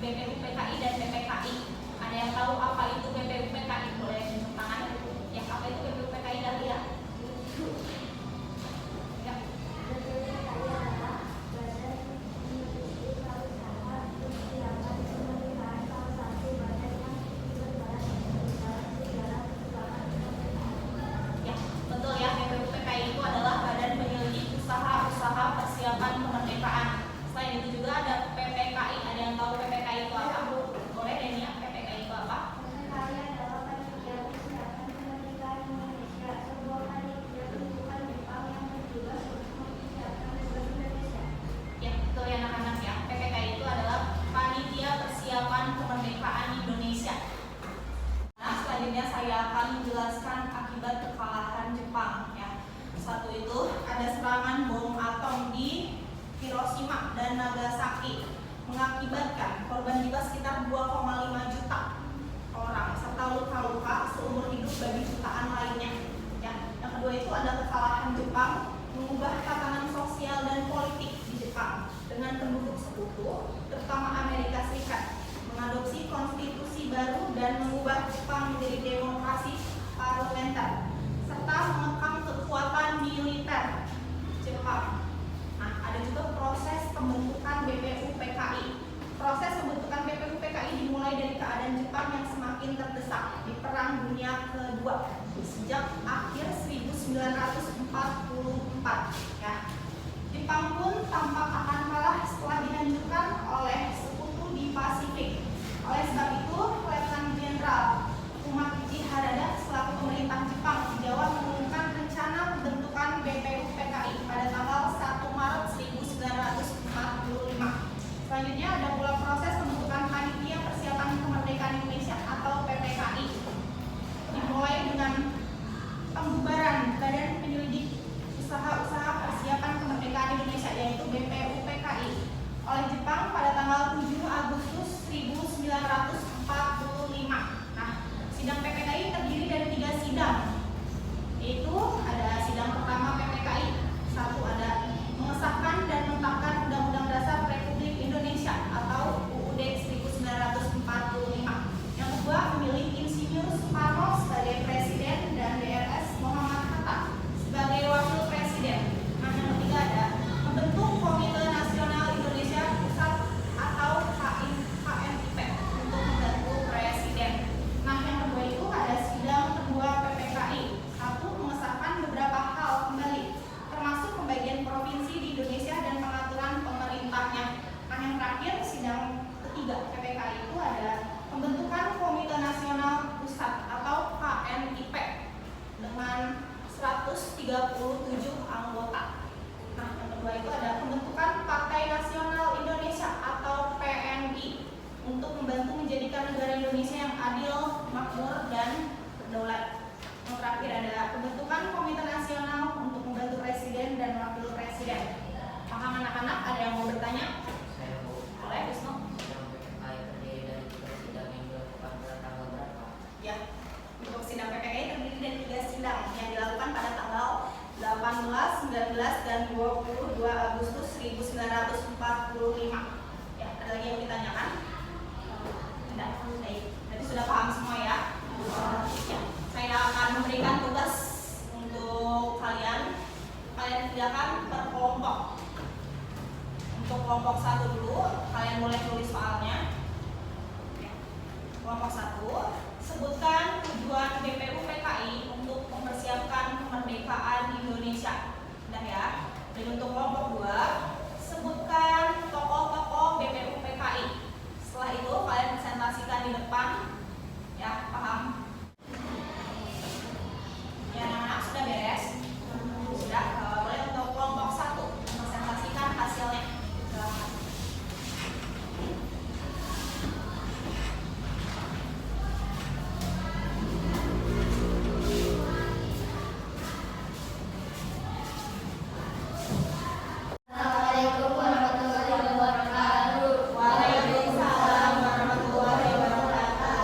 BPUPKI dan PPKI. Ada yang tahu apa itu BPUPKI? Boleh tunjuk tangan. Ya, apa itu BPUPKI Dahlia? Ya. Betul ya, BPUPKI itu adalah Badan Penyelidik Usaha-Usaha Persiapan Kemerdekaan. Selain itu juga ada PPKI. Ada yang tahu PPKI itu apa? Boleh Denia, PPKI itu apa? PPKI adalah Panitia Persiapan Kemerdekaan Indonesia, sebuah panitia bentukan Jepang yang bertugas untuk mempersiapkan negara Indonesia. Ya, betul ya anak-anak ya. PPKI itu adalah Panitia Persiapan Kemerdekaan Indonesia. Nah, selanjutnya saya akan menjelaskan akibat kekalahan Jepang ya. Satu itu ada serangan bom atom di Hiroshima dan Nagasaki mengakibatkan korban jiwa sekitar 2,5 juta orang serta luka-luka seumur hidup bagi jutaan lainnya. Ya. Yang kedua itu ada kekalahan Jepang mengubah tatanan sosial dan politik di Jepang dengan penduduk sekutu, terutama Amerika Serikat, mengadopsi konstitusi baru dan mengubah Jepang menjadi demokrasi parlementer serta mengekang kekuatan militer Jepang. Nah, ada juga proses pembentukan BPUPKI. Proses pembentukan BPUPKI dimulai dari keadaan Jepang yang semakin terdesak di Perang Dunia Kedua sejak akhir 1944. Ya. Jepang pun tampak akan kalah setelah dihancurkan oleh sekutu di Pasifik. Oleh sebab itu, Letnan Jenderal Umakichi Harada selaku pemerintah Jepang di Jawa mengumumkan rencana pembentukan BPUPKI pada tanggal 1 Maret 1945. Selanjutnya ada pula proses pembentukan Panitia Persiapan Kemerdekaan Indonesia atau PPKI. Dimulai dengan pembubaran Badan Penyelidik Usaha-Usaha Persiapan Kemerdekaan Indonesia yaitu BPUPKI oleh Jepang pada tanggal 7 Agustus 1945. Nah, sidang PPKI terdiri dari 3 sidang, yaitu ada sidang pertama PPKI. Satu ada mengesahkan dan menetapkan Undang-Undang Dasar Republik Indonesia atau UUD 1945. Yang kedua memilih Insinyur Soekarno sebagai Presiden dan DRS Muhammad Hatta sebagai Wakil Presiden. Nah, yang ketiga ada membentuk Komite Nasional Indonesia Pusat atau KNIP untuk membantu Presiden. Nah, yang kedua itu ada sidang kedua PPKI. Satu, mengesahkan beberapa hal kembali, termasuk pembagian provinsi di Indonesia dan pengaturan pemerintahnya. Nah, yang terakhir sidang ketiga PPKI itu ada pembentukan Komite Nasional Pusat atau KNIP dengan 137 anggota. Nah, yang kedua itu ada pembentukan Partai Nasional Indonesia atau PNI untuk membantu menjadikan negara Indonesia yang adil, makmur, dan berdaulat. Yang terakhir ada pembentukan Komite Nasional untuk membantu Presiden dan Wakil Presiden. Paham anak-anak? Ada yang mau bertanya? Saya mau. Boleh, Wisnu? Sidang PPKI terdiri dari 3 sidang yang dilakukan pada tanggal berapa? Ya, untuk sidang PPKI terdiri dari 3 sidang yang dilakukan pada tanggal 18, 19, dan 22 Agustus 1945. Ya, ada lagi yang ditanyakan? Tidak, baik. Jadi sudah paham semua ya? Ya, saya akan memberikan tugas untuk kalian. Kalian kerjakan per kelompok. Untuk kelompok 1 dulu, kalian boleh tulis soalnya. Kelompok 1, sebutkan tujuan BPUPKI untuk mempersiapkan kemerdekaan Indonesia. Udah ya. Dan untuk kelompok 2, sebutkan tokoh-tokoh BPUPKI. Setelah itu kalian presentasikan di depan. Ya, paham? Ya, anak-anak sudah beres? Sudah. Boleh untuk kelompok 1 presentasikan hasilnya. Silakan. Assalamualaikum warahmatullahi wabarakatuh. Waalaikumsalam warahmatullahi wabarakatuh.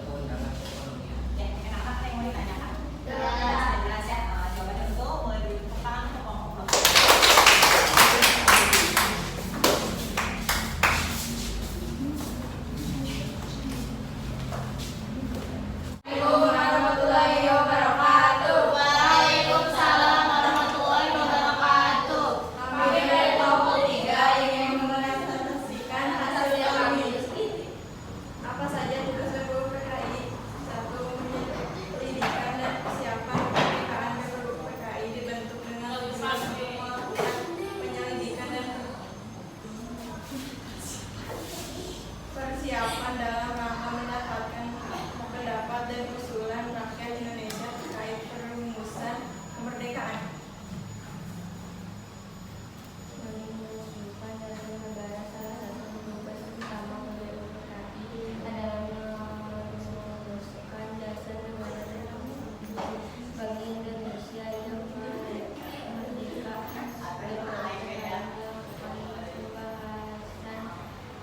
keundangan keekonomian. Ya, mungkin anak ada yang mau ditanyakan? Jelas. Jelas ya. Jawabannya betul, mulai dari tepuk tangan ke kelompok. Waalaikumsalam warahmatullahi wabarakatuh. Kami dari kelompok 3 ingin merepresentasikan hasil yang kami. Apa saja tugas PPU PKI? 1. Pendidikan dan persiapan kemerdekaan PPU PKI dibentuk dengan tujuan untuk melakukan penyelidikan dan persiapan dalam rangka mendapatkan pendapat dan usulan rakyat Indonesia terkait perumusan kemerdekaan. Menunjukkan dari negara salah satu tugas utama PPU PKI adalah merumuskan dasar negara bagi Indonesia yang merdeka, pembahasan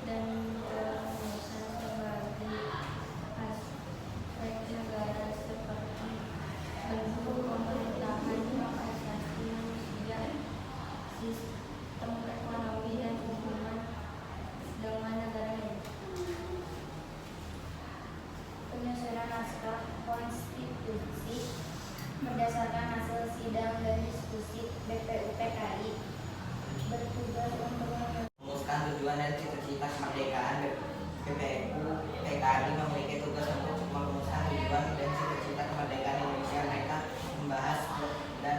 dan perumusan sebagai aspek negara seperti bentuk pemerintahan, hak asasi manusia, sistem ekonomi dan hubungan dengan negara lain. Penyusunan naskah konstitusi berdasarkan hasil sidang dan diskusi BPU PKI bertugas untuk Merumuskan tujuan dan cita-cita kemerdekaan. PPU PKI memiliki tugas untuk merumuskan tujuan dan cita-cita kemerdekaan Indonesia. Mereka membahas dan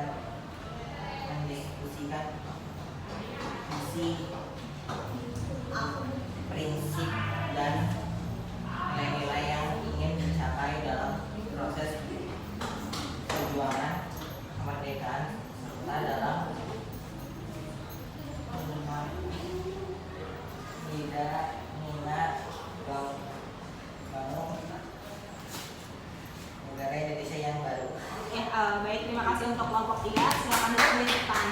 mendiskusikan visi, prinsip, dan nilai-nilai yang ingin dicapai dalam proses perjuangan kemerdekaan serta dalam bangun negara Indonesia yang baru. Ya, baik, terima kasih untuk kelompok 3. Silakan duduk di depan.